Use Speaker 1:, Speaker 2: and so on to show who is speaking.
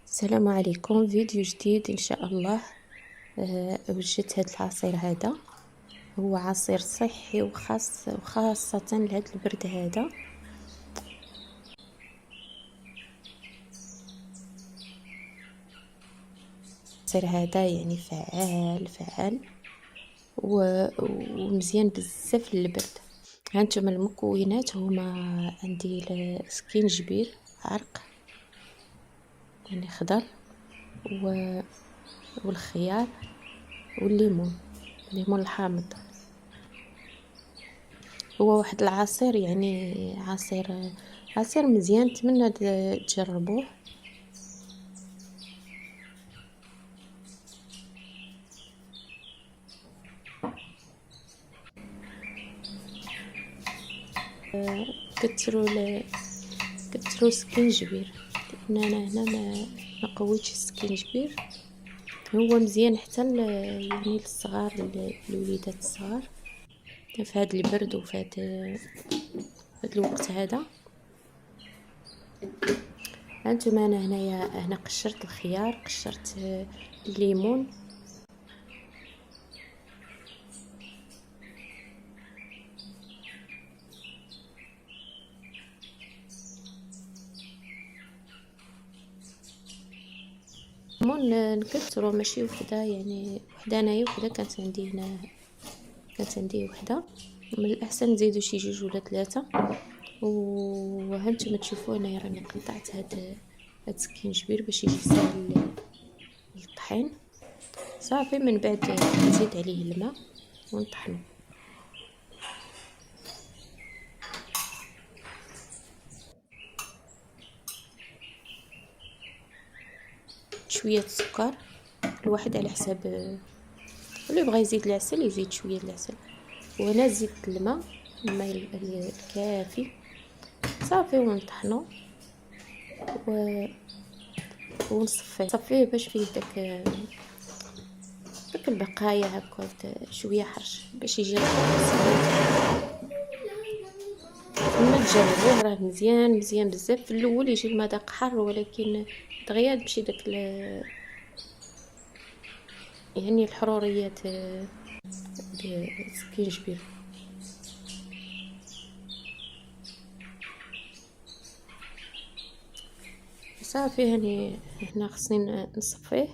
Speaker 1: السلام عليكم، فيديو جديد ان شاء الله. وجدت هذا العصير. هذا هو عصير صحي وخاصة لهذا البرد. هذا العصير هذا يعني فعال ومزيان بزاف للبرد. هانتوما المكونات هما: عندي السكينجبير عرق يعني خضر، والخيار والليمون الحامض. هو واحد العصير يعني عصير مزيان، نتمنى تجربوه. كتروا السكينجبير، لان انا هنا ما قويتش السكينجبير. هو مزيان حتى يعني للصغار، الوليدات الصغار في هذا البرد وفي هذا الوقت هذا. هانتوما انا هنا قشرت الخيار، قشرت الليمون، نكثروا ماشي وحده، يعني وحده انايا وحده كانت عندي هنا، وحده. من الاحسن نزيدوا شي 2 ولا 3. وهانتوما تشوفوا انايا راني قطعت هاد السكينجبير باش يجي ساهل للطحين. صافي من بعد نزيد عليه الماء ونطحنه. شويه السكر، الواحد على حساب اللي بغى يزيد العسل يزيد شويه العسل. وانا زدت الماء الكافي. صافي ونطحنو ونصفيه باش فيه داك البقايا هكا شويه حرش باش يجي ما تجربوه. راه مزيان بزاف. في الاول يجي المذاق حار، ولكن دغيا تمشي داك يعني الحروريات السكينجبير. صافي هنا خصني نصفيه